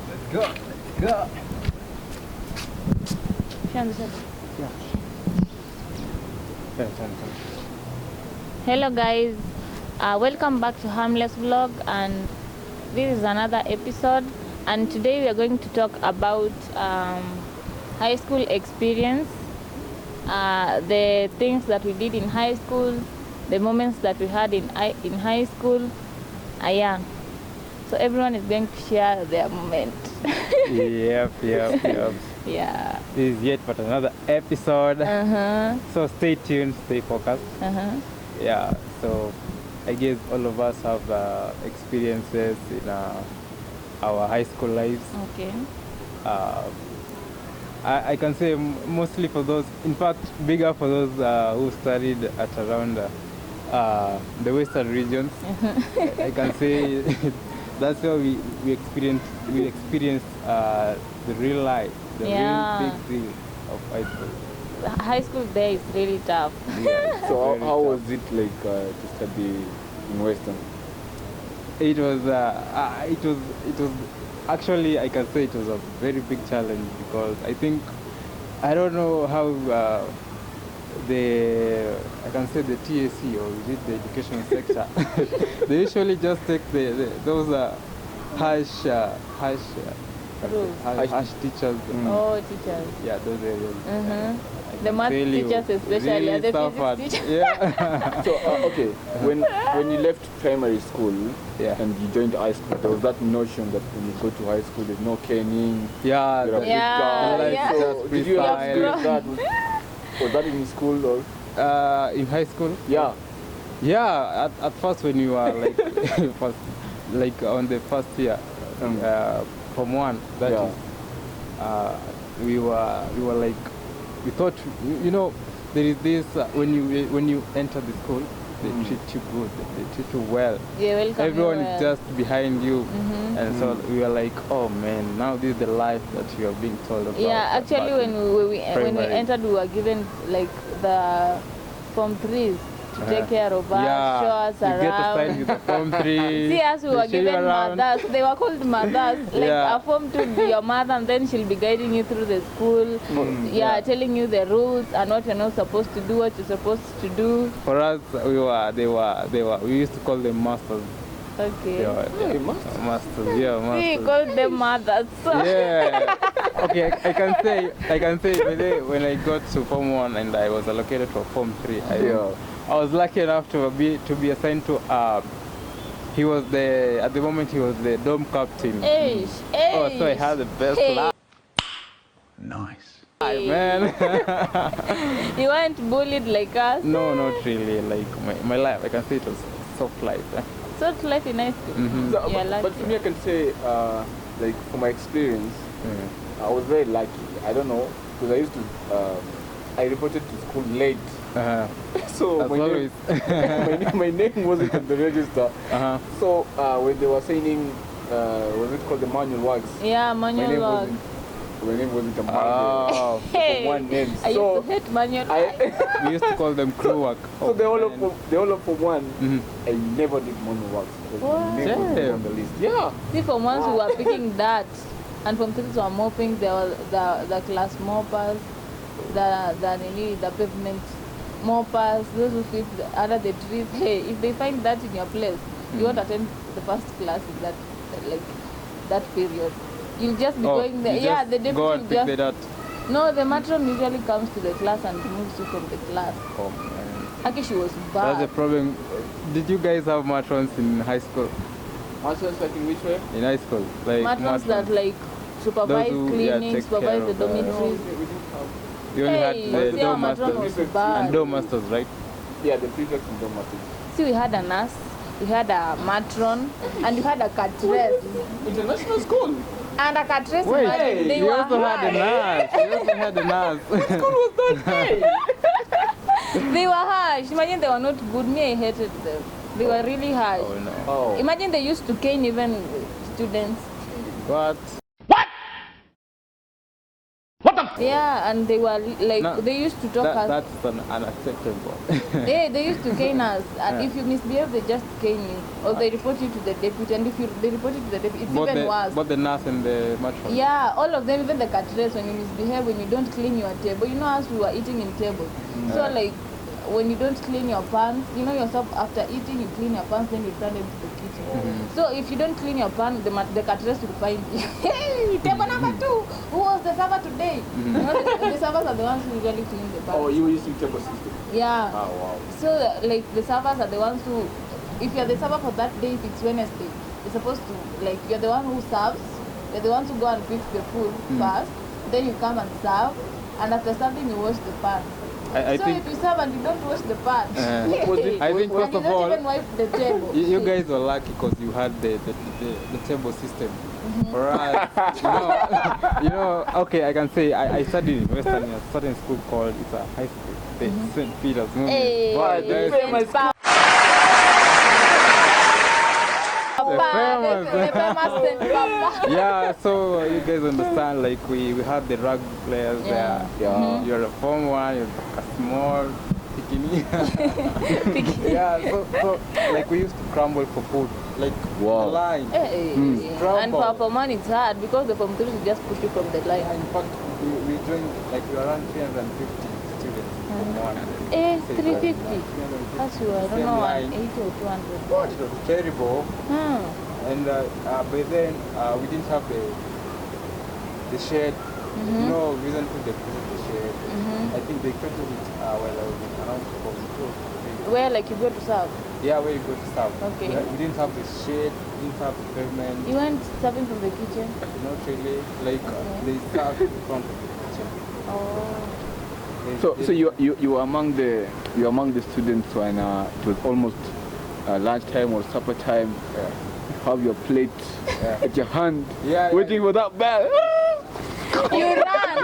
Let's go. Let's go. Yeah. Hello guys, welcome back to Harmless Vlog, and this is another episode, and today we are going to talk about high school experience, the things that we did in high school, the moments that we had in high school. Yeah, so everyone is going to share their moment. Yep. Yeah. This is yet but another episode. So stay tuned, stay focused. Yeah, so I guess all of us have experiences in our high school lives. Okay. I can say mostly for those, in fact, bigger for those who studied at around the western regions. I can say that's where we experienced the real life, the real big deal of high school. High school there is really tough. Yeah, So how was it like to study in Western? it was actually, I can say it was a very big challenge, because I don't know how I can say the TAC, or is it the education sector, they usually just take those harsh teachers. Oh, teachers. Yeah, those areas. The math teachers especially, and the suffered. physics teachers. Yeah. So okay, when you left primary school and you joined high school, there was that notion that when you go to high school, there's no caning. Yeah. You're a big guy. Yeah. So did you Freestyle. experience that? Was that in school or? In high school? Yeah. Yeah, at first when you are like like on the first year, Form 1, that is, we were like, we thought, you know, there is this when you enter the school, they treat you good, they treat you well. Yeah, welcome. Everyone you is well. just behind you, and so we were like, oh man, now this is the life that you are being told about. Yeah, actually, when we entered, we were given like the Form 3s to take care of us, show us you get assigned around. with the Form 3. See us, we they were show you given around. mothers. They were called mothers. Like Yeah. a Form 2 would be your mother, and then she'll be guiding you through the school. Telling you the rules and what you're not supposed to do, what you're supposed to do. For us, we used to call them masters. Okay. Yeah, masters. Yeah, masters. We called them mothers. So. Yeah. Okay, I can say when I got to Form 1 and I was allocated for Form 3, I was lucky enough to be assigned to at the moment he was the dorm captain. Oh, so I had the best life. Nice. Man. You weren't bullied like us? No, not really. Like my life, I can say it was soft life. So it's life in high school. So, Yeah, but for me, I can say, like from my experience, I was very lucky. I don't know, because I used to, I reported to school late. So my name wasn't on the register. So when they were signing, was it called the manual works? Yeah, manual work. My name wasn't a manual. Hey, one name. I So used to hate manual work. We used to call them crew work. so they all up for one. I never did manual works. What? My name wasn't on the list. Yeah. See, from once we were picking that, and from things we were mopping, there were the class moppers, the pavement moppers, those who sweep under the trees. Hey, if they find that in your place, you won't attend the first class in that period. You'll just be going there. Yeah, the deputy go and will pick just. that. No, the matron usually comes to the class and removes you from the class. Oh man. Actually, she was That's bad. the problem. Did you guys have matrons in high school? Matrons like in which way? In high school, like Matrons that like supervise Those who, cleaning, take supervise care the of, dormitories. We didn't have. you only Hey, had the see, our dorm matron masters was bad. and dorm masters, right? Yeah, the prefect and dorm masters. See, we had a nurse, we had a matron, and we had a cateress. International school. And a cateress, Wait, imagine, they you were also had a nurse. You also had a nurse. They were harsh. Imagine they were not good. Me, I hated them. They were really harsh. Oh no. Oh. Imagine they used to cane even students. What? What the Yeah, and they were like, No, they used to talk us. That's unacceptable. Yeah, they used to cane us, and if you misbehave, they just cane you, or they report you to the deputy. And if they report you to the deputy, it's even worse. Both the nurse and the matron. Yeah, all of them, even the caterers, when you misbehave, when you don't clean your table. You know, as we were eating in tables. So like, when you don't clean your pans, you know yourself, after eating, you clean your pans, then you turn into the kitchen. So if you don't clean your pan, the caterers will find you. Hey, table number 2, who was the server today? You know, the servers are the ones who usually clean the pans. Oh, you were using table system. Yeah. Oh, wow. So like the servers are the ones who, if you're the server for that day, if it's Wednesday, you're supposed to, like, you're the one who serves, you're the ones who go and fix the food first, then you come and serve, and after serving you wash the pan. I So think if you serve and you don't wash the pan, I think and first you of don't all, even wipe the table. you guys were lucky because you had the table system. For us, you know, okay, I can say I studied in Western, a certain school called, it's a high school, the St. Peter's. Hey, But there's Saint Papa, famous. the famous Saint Papa. Yeah, so you guys understand, like we had the rugby players Yeah. there. Yeah. You're a form one, you're a small bikini. Yeah, so like we used to crumble for food, like Wow. the line. Hey, and for Form 1 it's hard because the Form 3 will just push you from the line. In fact, we joined, like we were around 350 students. Form one. 350. That's you, I don't Same know, line. 180 or 200. But it was terrible. And by then we didn't have the shed. No, we didn't put the shed. I think they created it while I was around Form 2. Where like you go to serve? Yeah, where you go to serve. Okay. We didn't have the shed, we didn't have the pavement. You went serving from the kitchen? Not really. Like they served in front of the kitchen. Oh. So you were among the students when it was almost lunchtime or supper time. Yeah. Have your plate at your hand, Yeah, waiting for that bell. You ran!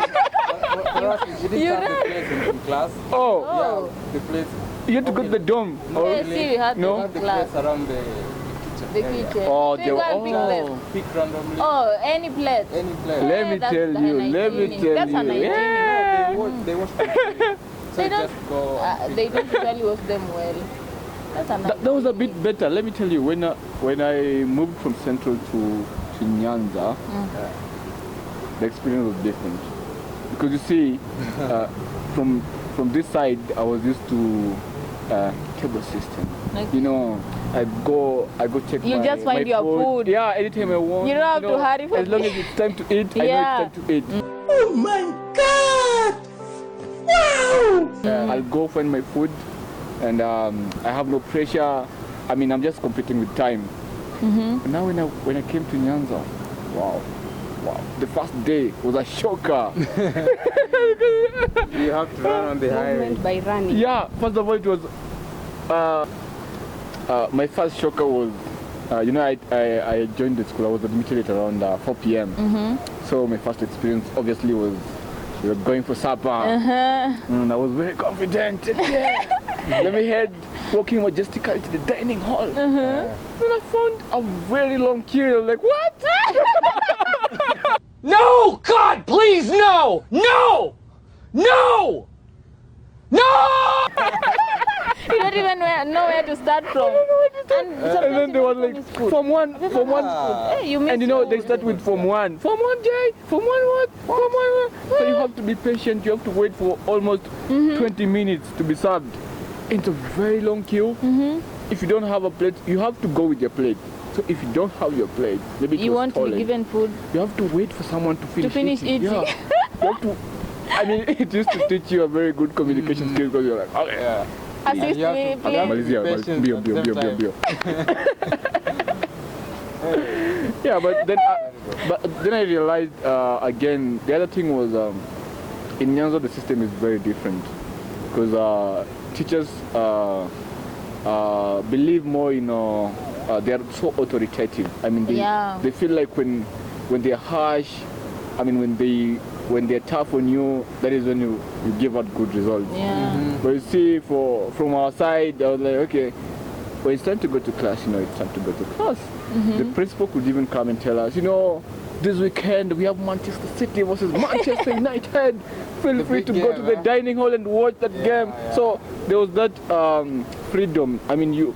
For us, we didn't You have the place in class. Oh, Yeah, the place. you had to go to the dorm. No, Yes, see, we had No? the had the class. place around the kitchen. The area. kitchen. Oh, So they you were- go and pick them. Pick randomly. Oh, any plate. Any place. Let me That's tell the you, let me hygienic. tell That's you. an hygienic. Yeah. They wash them. So They you don't. just go. and They pick. don't usually wash them well. That's an That was a bit better. Let me tell you, when I moved from Central to Nyanza, the experience was different. Because you see, from this side, I was used to table system. Like- You know, I go check You my just find my your food. Yeah, anytime I want. You don't have to hurry for As long as it's time to eat, I know Yeah. it's time to eat. Oh my God! Wow! I'll go find my food, and I have no pressure. I mean, I'm just competing with time. But now when I came to Nyanza, wow, the first day was a shocker. You have to run on the highway. Movement by running. Yeah, first of all, it was my first shocker was, you know, I joined the school. I was admitted at around 4 p.m. So my first experience obviously was we were going for supper. And I was very confident. Let me head walking majestically to the dining hall. Then I found a very long queue. I was like, what? No! God, please, no! No! No! No! You don't even know where to start from. And then they were like, Form 1. Hey, you And you know, they missed start with Form 1. Form 1 J, Form 1 what? Form 1 what? So you have to be patient. You have to wait for almost 20 minutes to be served. It's a very long queue. If you don't have a plate, you have to go with your plate. So if you don't have your plate, maybe it You was want to be stolen, given food. you have to wait for someone to finish, finish eating. Yeah. You have to, I mean, it used to teach you a very good communication skill because you're like, okay. Yeah. Assist you have me, to- please. Malizia, Patience bio, at bio, the bio, same bio, bio. Yeah, but then I realized again, the other thing was in Nyanza the system is very different because teachers believe more in they are so authoritative. I mean, they feel like when they are harsh, I mean when they're tough on you, that is when you give out good results. Yeah. But you see, from our side, I was like, okay, when it's time to go to class, you know, it's time to go to class. The principal could even come and tell us, you know, this weekend we have Manchester City versus Manchester United. Feel free to go to the dining hall and watch that game. Yeah. So there was that freedom. I mean, you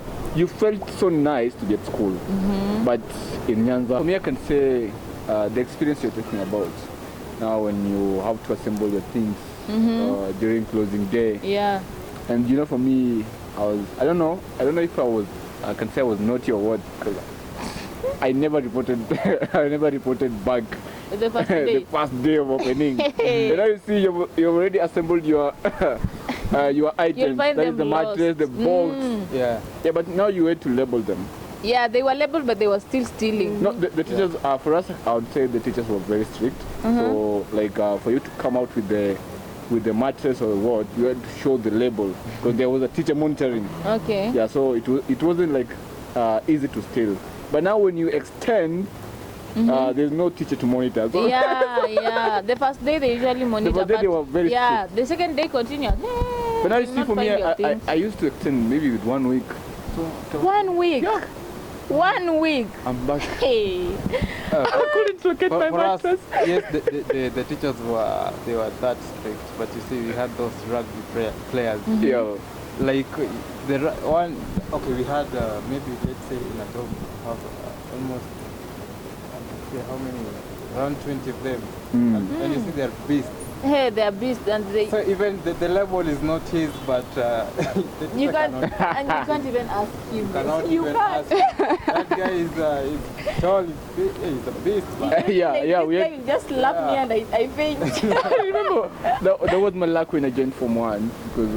felt so nice to be at school. But in Nyanza, for me, I can say the experience you're talking about now when you have to assemble your things during closing day. Yeah. And you know, for me, I don't know if I can say I was naughty or what, because I never reported back The first day. the first day of opening. And now you see you already assembled your items. find That them is the mattress, lost. the box. Yeah. Yeah, but now you had to label them. Yeah, they were labeled, but they were still stealing. No, the teachers, for us, I would say the teachers were very strict. So, like, for you to come out with the mattress or what, you had to show the label, because there was a teacher monitoring. Okay. Yeah, so it wasn't like easy to steal. But now when you extend, there's no teacher to monitor. So Yeah. The first day they usually monitor. first day but they were very yeah, the second day continued. But now you see, for me, I used to extend maybe with 1 week. So 1 week. Yeah. 1 week. I'm back. Hey. I couldn't locate my For us, mattress. yes, the teachers were that strict, but you see, we had those rugby players. Yeah. Like one, okay, we had maybe, let's say, in a dog have almost, let's say how many, around 20 of them, and you see they're beasts. Hey, they are beasts, and they. So even the level is not his, but the You teacher can't, cannot, and you can't even ask him. cannot You even can't. ask. That guy is tall, he's a beast. But Yeah, Like, yeah, this we guy had, will just slap me and I faint. I remember that was my luck when I joined Form 1, because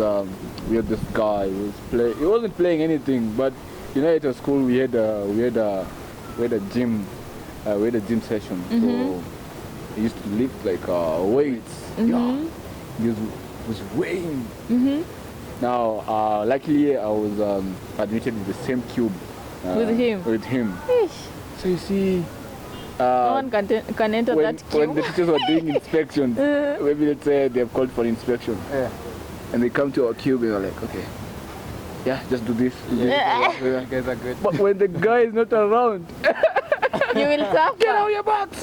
we had this guy who was he wasn't playing anything, but you know, at our school we had a gym session. So he used to lift like weights. Yeah, he was weighing. Now, luckily I was admitted in the same cube With him? With him. Ish. So you see. No one can enter when, that when queue. the teachers were doing inspections, maybe let's say they've called for inspection, yeah. and they come to our cube and they're like, okay, yeah, just do this. Do this. Yeah. Yeah. You guys are good. But when the guy is not around, You will suffer. get out your box.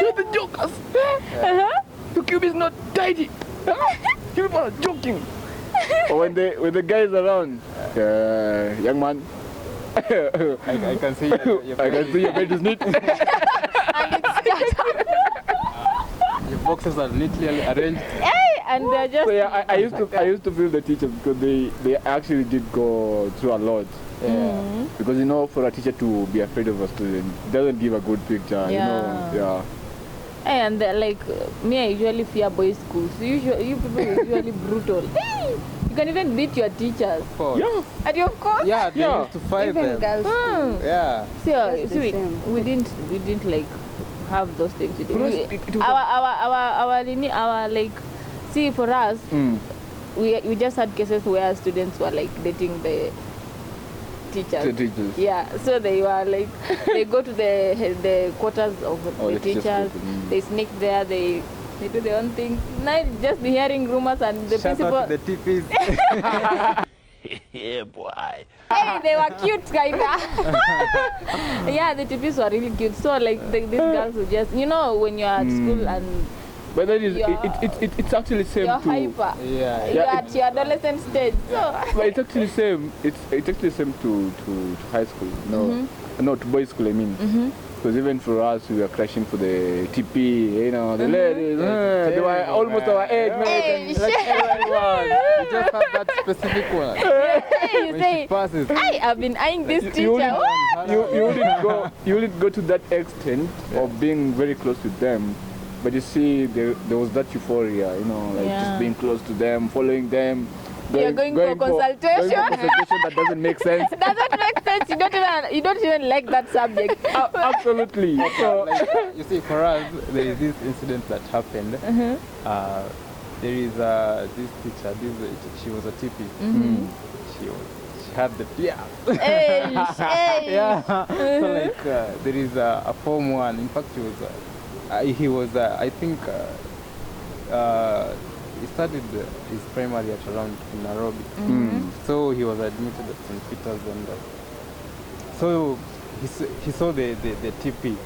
You're the jokers. The cube is not tidy. You people are joking. But when the guy is around, young man, I can see your I can see your bed is neat. Your boxes are neatly arranged. Hey, and they're just. So yeah, I used to feel the teachers, because they actually did go through a lot. Yeah. Because you know, for a teacher to be afraid of a student doesn't give a good picture. You know, yeah. Hey, and like me, I usually fear boys' schools. You people are usually brutal. Hey, you can even beat your teachers. Of course. Yeah. And of course. Yeah, they Yeah. used to fight Even them. girls. Yeah. So the same. we didn't like have those things. For us, it was Our like, see, for us, we just had cases where students were like dating the teachers. the teachers. Yeah, so they were like, they go to the quarters of the The teachers' teachers, quarters, they sneak there, they do their own thing. Now just be hearing rumors and the Shout principal. out to the TPs. Yeah, boy. Hey, they were cute, kinda. Yeah, the TPs were really cute. So like these girls would just, you know, when you're at school and But that is You're- it's actually same you're to. hyper, Yeah. you're at your adolescent stage. So But it's actually same. It's actually same to high school. No, no, to boys' school. I mean, because even for us, we were crashing for the TP. You know, the ladies. They were almost our age, Hey, mate. Like everyone. You just had that specific one. hey, you When say, she passes. hey, I've been eyeing this You teacher. wouldn't, you wouldn't go to that extent of being very close with them. But you see, there was that euphoria, you know, like Yeah. just being close to them, following them. You're going for consultation? Going for consultation that doesn't make sense. Doesn't make sense. You don't even like that subject. Absolutely. So, Like, you see, for us, there is this incident that happened. There is this teacher. She was a TP. She had the beer. Hey, hey. Yeah. So like there is a Form 1. In fact, he was I think he started his primary at around Nairobi. So he was admitted at St. Peter's, and so he saw the TP.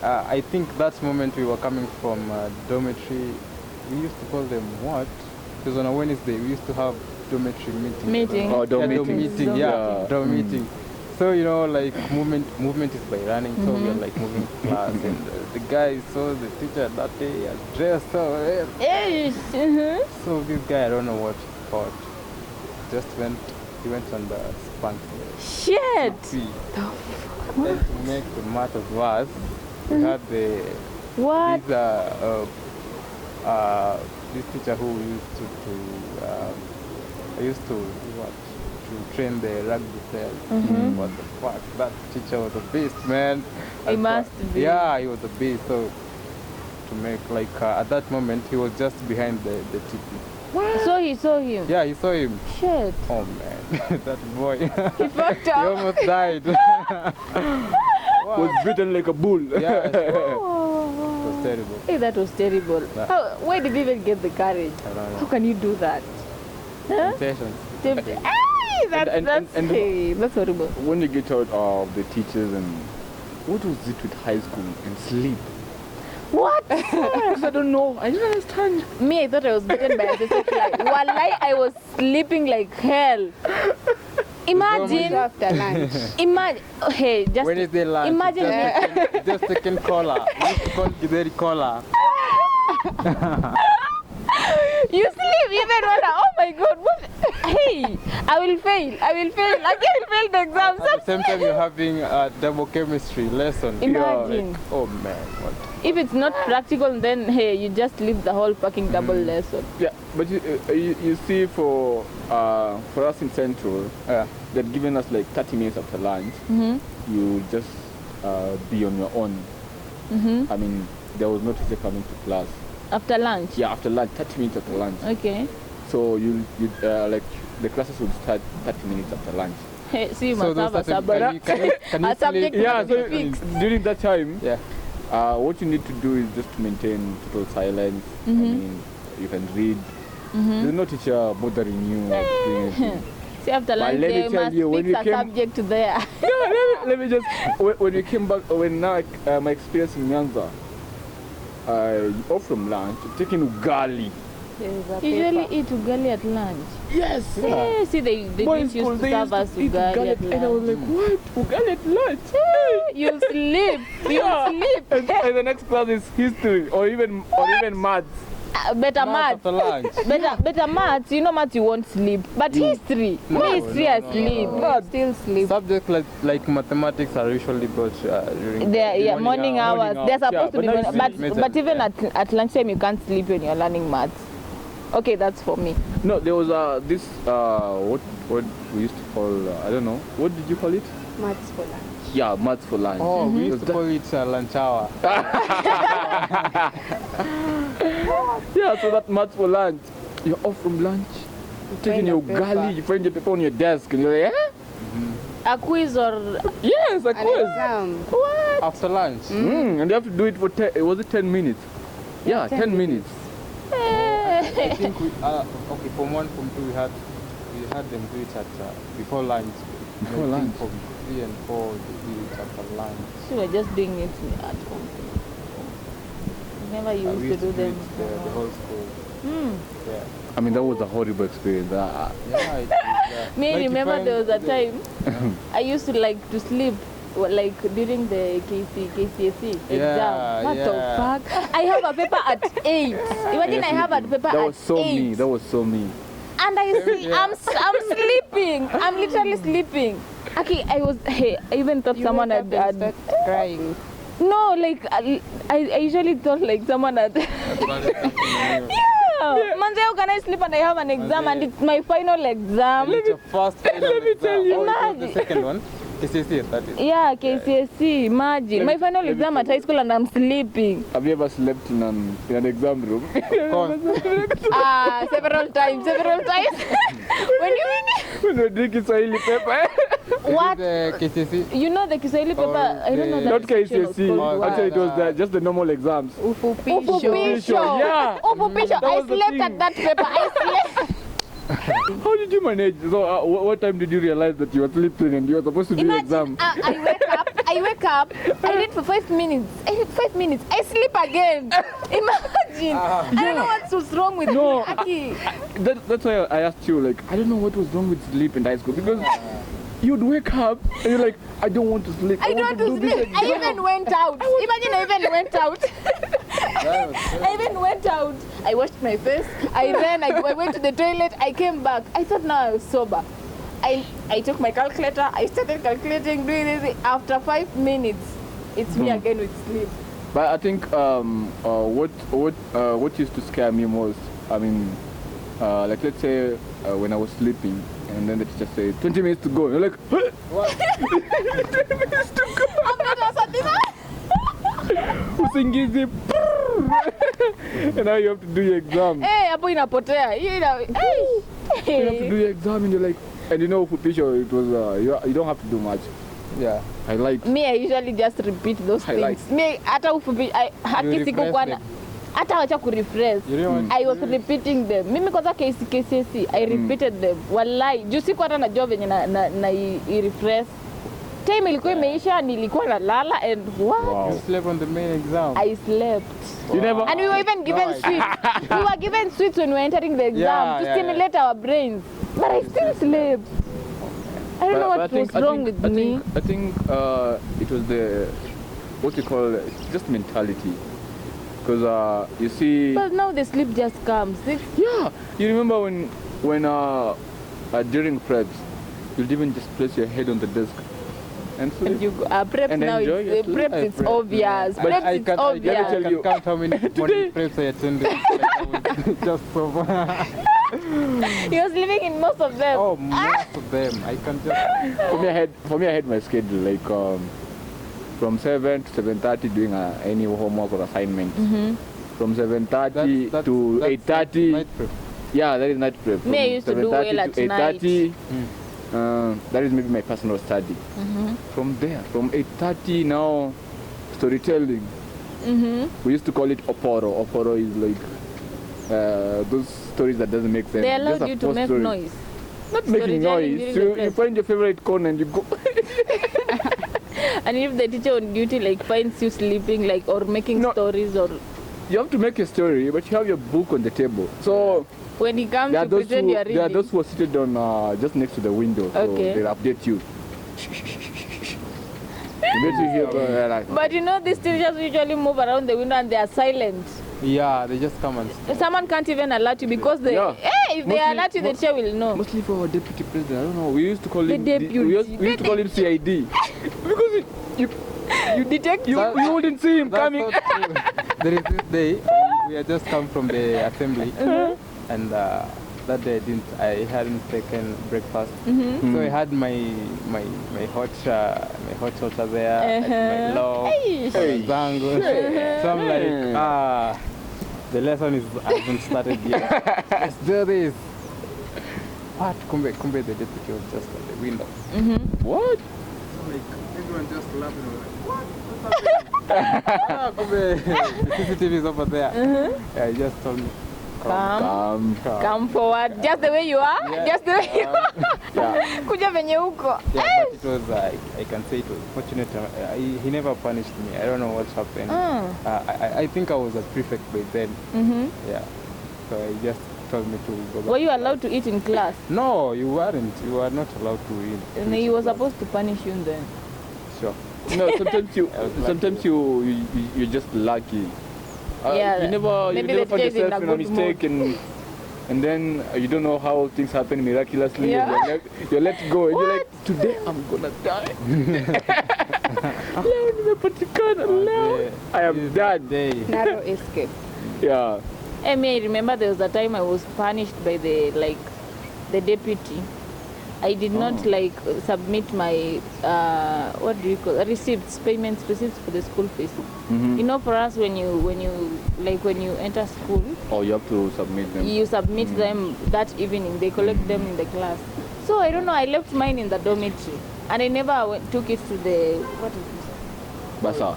I think that moment we were coming from dormitory. We used to call them what? Because on a Wednesday we used to have dormitory meeting. Oh, dorm dorm meeting. Yeah, dorm meeting. So you know, like movement is by running. So we are like moving class, and the guy saw the teacher that day he had dressed so well. Yes. So this guy, I don't know what he thought. He went and spanked me. Shit. Then to make the matters worse, we had What? this teacher who used to train the rugby players. What the fuck? That teacher was a beast, man. He must be. Yeah, he was a beast. So to make at that moment, he was just behind the TP. So he saw him. Yeah, he saw him. Shit. Oh man, that boy. He fucked He up. almost died. Was beaten like a bull. Yeah, it Oh. was terrible. Hey, that was terrible. Yeah. Where did he even get the courage? I don't How know. can you do that? Huh? Temptation. Hey, And- that's horrible. When you get out of the teachers and what was it with high school and sleep? What? I don't know. I don't understand. Me, I thought I was bitten by a tsetse fly. Wallahi, I was sleeping like hell. Imagine. After lunch. Imagine. Hey, just When is the lunch? imagine. Just second caller. We used to call Gideri caller. You sleep even when oh my god, what? Hey, I will fail. I will fail the exam. At the same time, you're having a double chemistry lesson. Imagine. Oh man, what? If it's not practical, then hey, you just leave the whole fucking double lesson. Yeah, but you see, for us in Central, they'd given us like 30 minutes after lunch. You just be on your own. I mean, there was no teacher coming to class. After lunch. Yeah, after lunch, 30 minutes after lunch. Okay. So you like the classes would start 30 minutes after lunch. Hey, see, you So must have a those are subject. can you A subject sleep? Yeah, to be so fixed. during that time, Yeah. what you need to do is just to maintain total silence. I mean, you can read. There's no teacher bothering you or doing anything. See, after But lunch, let me you tell must you, when fix you a came- subject there. Let me just, when we came back, my experience in Nyanza, off from lunch, taking ugali. Usually eat ugali at lunch. Yes. Yeah, see, they Boys' didn't school, used to they serve us used to eat ugali at and I was lunch. like, what? Ugali at lunch? You'll sleep. You'll sleep. And the next class is history or even maths. Better Maths maths. after lunch. Better maths. You know maths, you won't sleep. But history, history, I sleep. Still sleep. Subjects like mathematics are usually taught during They're morning hours. They're supposed to be, but morning, but even at lunchtime you can't sleep when you're learning maths. Okay, that's for me. No, there was this what we used to call I don't know, what did you call it? Maths for lunch. Yeah, maths for lunch. Oh, we used to call it lunch hour. Yeah, so that maths for lunch. You're off from lunch, taking your ugali, you find your paper on your desk, and you're like, eh? A quiz or Yes, of An course. exam. what? After lunch. And you have to do it for 10, was it 10 minutes? Yeah, 10 minutes. I think okay, from 1, from 2 we had them do it at before lunch. Before I think lunch. From 3 and 4 they do it after lunch. So we're just doing it at home. Never We used to used do to them. it the whole school. Yeah. I mean, that was a horrible experience. Yeah, Me, like you remember find there was a the- time I used to like to sleep like during the KCSE exam. What the yeah. fuck? I have a paper at 8. Imagine I have a paper That at was so 8. me. That was so me. And I'm sleeping. I'm literally sleeping. Okay, I even thought You someone wake up had and start crying. no, like I usually thought like someone had yeah. Manze, how can I sleep and I have an exam and it's my final exam? It's your first Let me tell you. The Imagine. second one, KCSE, that is. Yeah, KCSE, imagine. My final exam at high school and I'm sleeping. Have you ever slept in an exam room? Of course. Several times. when you When you're drinking Swahili paper. what? The KCSE. You know the Kiswahili paper? I don't know the- that. Not KCSE. Actually, it was just the normal exams. Ufupisho. Yeah. Ufupisho. That I was the slept thing. at that paper. I slept. How do did you manage? So, what time did you realize that you were sleeping and you were supposed to do your exam? I wake up, I read for 5 minutes. I sleep again. Imagine. I don't know what's wrong with No, me. Aki. That's why I asked you, like, I don't know what was wrong with sleep in high school, because you'd wake up and you're like, I don't want to sleep. I don't want to do this sleep. I exam." even went out. Imagine I even went out. I even went out. I washed my face. I ran. I went to the toilet. I came back. I thought now I was sober. I took my calculator. I started calculating, doing this. After 5 minutes, it's me again with sleep. But I think what used to scare me most, I mean, like let's say when I was sleeping and then the teacher said 20 minutes to go. You're like, what? 20 minutes to go. Usingizi. And now you have to do your exam. Hey, hapo inapotea. You have to do your exam and you're like, and you know, for teacher, it was you don't have to do much. Yeah. Highlight. Me, I usually just repeat those Highlight. things. Me, hata ufupi, haki sikukuwa na hata wacha kurefresh. You don't want I was repeating them. Mimi kwanza KCSE, I repeated them. Wallahi, juu siku hata najua venye na i-refresh. Time ilikuwa imeisha, nilikuwa nalala and wow. You slept on the main exam. I slept. You never. And we were even given sweets. We were given sweets when we were entering the exam to stimulate our brains. But I still slept. I don't know what was wrong with me. I think it was the, what you call, just mentality. Because you see. But now the sleep just comes. Yeah. You remember when during preps, you'll even just place your head on the desk and sleep. And you preps And now, enjoy your it's, sleep. preps it's obvious. But Preps I it's can obvious. tell I you. can count how many morning preps I attended. Like I was just sober. He was living in most of them. Oh, most of them. I can just. For me, I had my schedule like from 7 to 7:30 doing any homework or assignment. From 7:30 to 8:30. Night prep. Yeah, that is night prep. Me, I From used to do well 7:30 at to night. 8:30. That is maybe my personal study. From there, from 8:30 now, storytelling. We used to call it oporo. Oporo is like those stories that doesn't make sense. They Just allowed a you to false make story. noise. Not making Storytelling noise. during the You prep. find your favorite corner and you go. And if the teacher on duty like finds you sleeping like or making No. stories or You have to make a story, but you have your book on the table. So when he comes there are to those pretend you are there are reading. those who are seated on just next to the window, so Okay. they'll update you. You hear like, But you know these teachers usually move around the window and they are silent. Yeah, they just come and Someone can't even alert you because they Yeah. if they Mostly- alert you the teacher will know. mostly for our deputy president. I don't know. We used to call The him deputy. we used to call him CID because You detect you wouldn't see him That's coming. not true. There is this day we had just come from the assembly, and that day I hadn't taken breakfast, so I had my hot water there, and my love, Hey. zango. So I'm like, the lesson hasn't started yet. Let's do this. What? Kumbe the deputy was just at the window. What? Like everyone just laughing. I was like, what? What's happening? Kumbe, the CCTV is over there. Yeah, he just told me, Come forward just the way you are. Yeah. Just the way you are. Yeah. Kuja venye uko. yeah, but it was, I can say it was fortunate. He never punished me. I don't know what's happened. I think I was a prefect by then. Yeah. So he just told me to go back. Were you allowed to eat in class? No, you weren't. You were not allowed to eat. And he was supposed to punish you then. Sure. No, sometimes lucky. you're just lucky. Yeah, you never maybe find the teacher is in yourself a in a good mistake and then you don't know how things happen miraculously. Yeah. And you're let go and you're like, today I'm gonna die. Leo nimepatikana, leo I am done. Narrow escape. Yeah. I mean, I remember there was a time I was punished by the deputy. I did not submit my what do you call receipts for the school fees. You know, for us when you enter school, Oh, you have to submit them. you submit them that evening. They collect them in the class. So I don't know. I left mine in the dormitory, and I never took it to the what is it? Basa.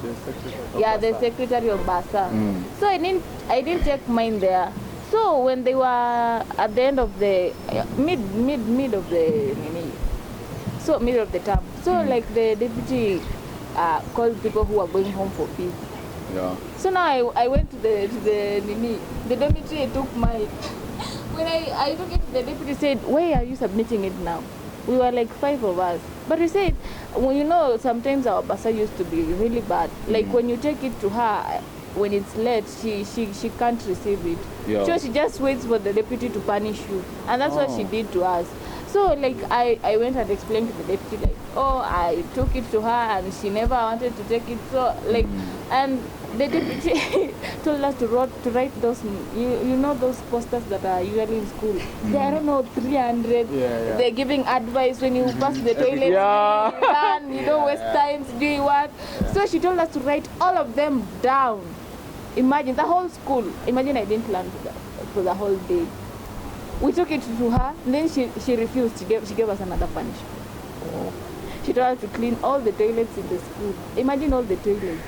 Yeah, the secretary of Basa. So I didn't take mine there. So when they were at the end of the mid of the middle of the term, so like the deputy called people who are going home for fees. Yeah. So now I went to the dormitory. I took my when I took it, the deputy said, "Why are you submitting it now?" We were like 5 of us, but we said, well, you know, sometimes our bursar used to be really bad. Like when you take it to her, when it's late, she can't receive it. Yeah. So she just waits for the deputy to punish you, and that's what she did to us. So like I went and explained to the deputy like, oh, I took it to her and she never wanted to take it. So like, and the deputy told us to write those, you know those posters that are usually in school. They are, I don't know, 300. Yeah. They're giving advice when you pass the toilet. Yeah. You don't waste times, do you what? So she told us to write all of them down. Imagine the whole school. Imagine I didn't learn for the whole day. We took it to her, and then she refused. She gave us another punishment. She told us to clean all the toilets in the school. Imagine all the toilets.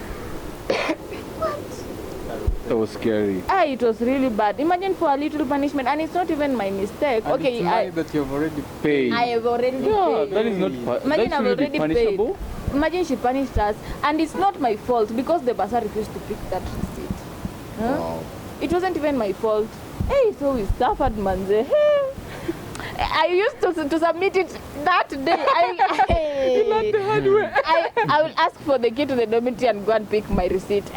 That was scary. It was really bad. Imagine for a little punishment, and it's not even my mistake. And Okay, it's money that you've already Paid. I have already paid. That is not Imagine that I've shouldn't be already punishable. paid. Imagine she punished us, and it's not my fault because the bursar refused to pick that receipt. Huh? Wow. It wasn't even my fault. Hey, so we suffered, manze. Hey. I used to submit it that day. I will ask for the key to the dormitory and go and pick my receipt.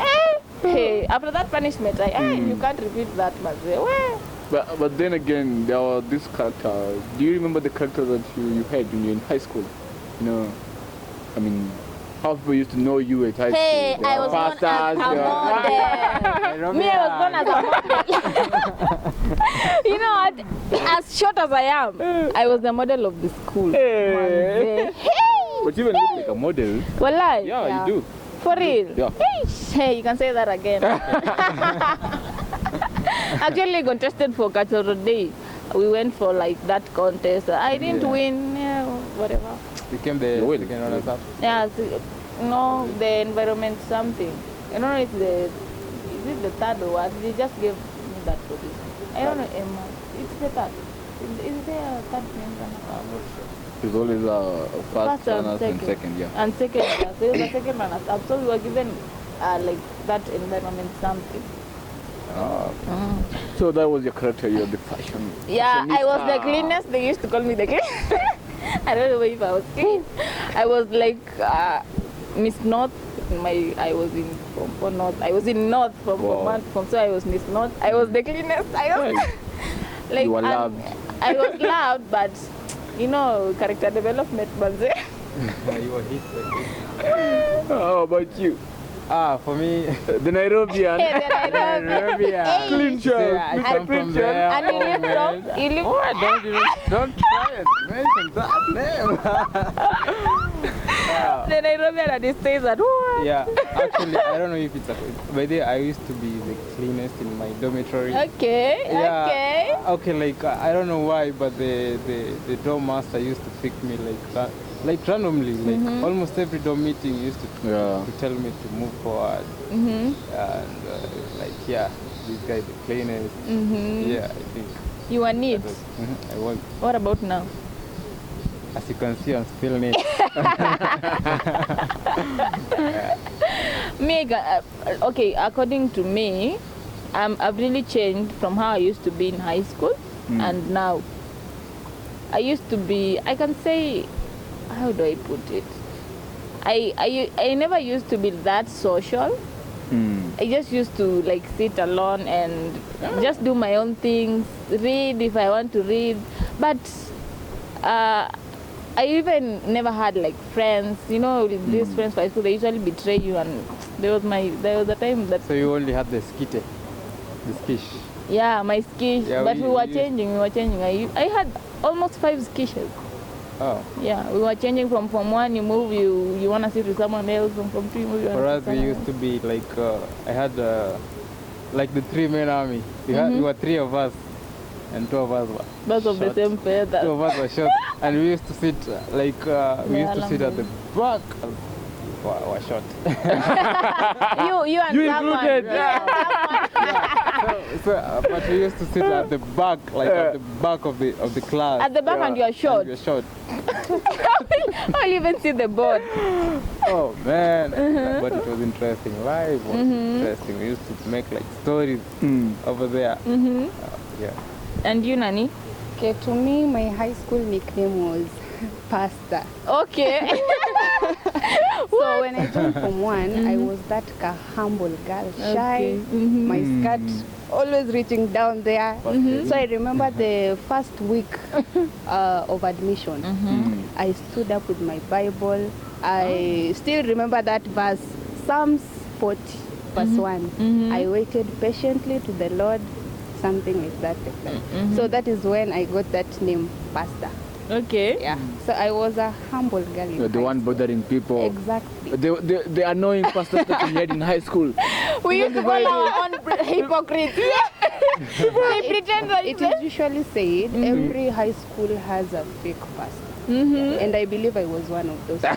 Hey, after that punishment, you can't repeat that, manze. But then again, there was this character. Do you remember the character that you had when you were in high school? You know, I mean, how people used to know you at high Hey, school. I was born as a model. Me, I was born as a model. You know what? As short as I am, I was the model of the school. Hey. Hey! But you even look like a model. Walai. Yeah, you do. For real? Yeah. Hey, you can say that again. Actually contested for Cultural Day. We went for like that contest. I didn't win, whatever. became the second runner up. Yeah, no, the environment something. I don't know if is it the third or what? They just gave me that position. I don't know, Emma. It's the third. Is there a third runner? He's always first runner and second, yeah. And second, yeah. So he was the second runner up. So we were given like that environment something. So that was your character, you're the fashion. Yeah, I was the fashionista. cleanest. They used to call me the cleanest. I don't know if I was clean. I was like Miss North. I was in from North. I was in North from so I was Miss North. I was the cleanest. I was like You were loved. I was loved, but you know, character development, manze. You were hit. How about you? For me, The Nairobian. Nairobi. Clean shirt. Yeah, I come from there. And you live from Don't try and mention that name. the Nairobi and he stays at home. Yeah, actually, I don't know if it's by the way, I used to be the cleanest in my dormitory. Okay. Okay, like I don't know why, but the dorm master used to pick me like that, like randomly, like almost every dorm meeting used to tell me to move forward, and like this guy the cleanest. Yeah, I think You are neat. I was. What about now? As you can see, I'm still neat. Okay, according to me, I've really changed from how I used to be in high school and now. I used to be, I can say, how do I put it? I never used to be that social. I just used to like sit alone and just do my own things, read if I want to read. But I even never had like friends. You know, these friends for school, they usually betray you. And there was a time that. So you only had the skish. Yeah, my skish. Yeah, but we were changing. I had almost 5 skishes. Oh. Yeah, we were changing from Form 1, you move, you want to sit with someone else, from Form 2 you move. For us, we used to be like, I had like the 3-man army. We were 3 of us, and 2 of us were both of the same feather. 2 of us were short, and we used to sit like, we used to sit at the back. Were short. You and You someone. included. Yeah. But we used to sit at the back, like at the back of the class. At the back and you are short. And we were short. I'll even see the board. Oh man, but it was interesting. Life was interesting. We used to make like stories over there. Yeah. And you, Nani? Okay, to me, my high school nickname was Pasta. Okay. So when I joined Form 1, I was that humble girl, shy, my skirt always reaching down there. So I remember the first week of admission, I stood up with my Bible. I still remember that verse, Psalms 40, verse 1. I waited patiently to the Lord, something like that. So that is when I got that name, Pastor. Okay. Yeah. So I was a humble girl. You're the one bothering people. Exactly. The annoying pastor that you had in high school. We used to call our own hypocrites. They pretend that It is usually said every high school has a fake pastor. And I believe I was one of those. So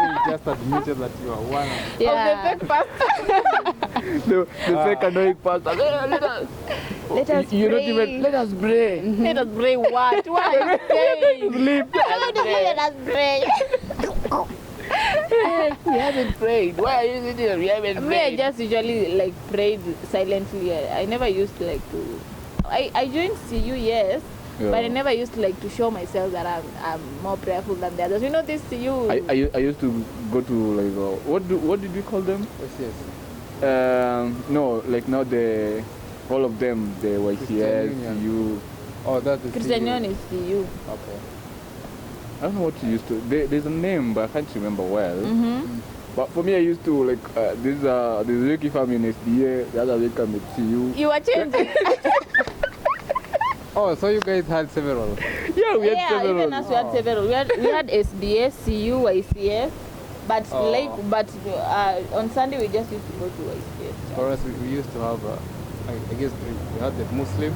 you just admitted that you are one of of the fake pastor. The fake annoying pastor. Let us You're not pray. even. Let us pray. Let us pray what? What are you saying? Sleep. Let us pray. We haven't prayed. Why are you sitting here? We haven't Me, I just usually like prayed silently. I never used to like to. I joined CU, yes, but I never used to like to show myself that I'm more prayerful than the others. You know this CU. I used to go to like what did we call them? yes. No, like now all of them, the YCS, Union. CU. Oh, that is Christian you. Union is CU. Okay. I don't know what you used to. There's a name, but I can't remember well. But for me, I used to like this Yuki family in SDA, the other week I'm at CU. You are changing. Oh, so you guys had several. Yeah, we had Yeah, several. even us we had several. We had SDS, CU, YCS, but on Sunday we just used to go to YCS. For us, we used to have, I guess we had the Muslim,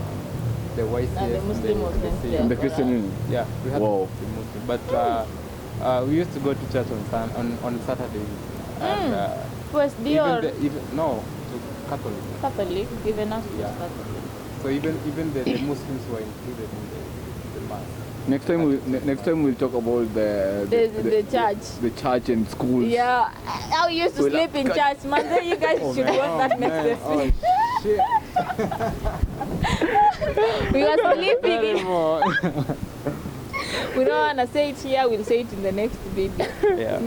the YCS, And the Muslim was the CU. there. In the Christian Union. Yeah, we had Wow. the Muslim. But we used to go to church on Saturday. And, Was even the no, to Catholic. Catholic given us Yeah. Catholic. So even the Muslims were included in the mass. Next time we'll talk about The church. the church and schools. Yeah, I used to Well, sleep in church. Man, then you guys should watch that next man. episode. Oh, shit. We were sleeping in. Terrible. We don't want to say it here, we'll say it in the next video. Yeah.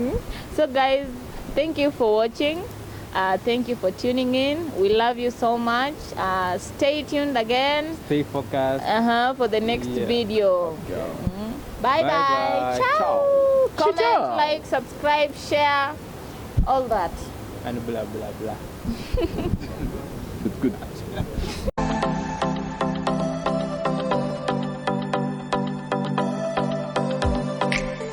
So guys, thank you for watching. Thank you for tuning in. We love you so much. Stay tuned again Stay focused. for the next Yeah. video. Bye bye. Bye-bye. Ciao. Comment, Ciao. like, subscribe, share, all that. And blah blah blah. It's good.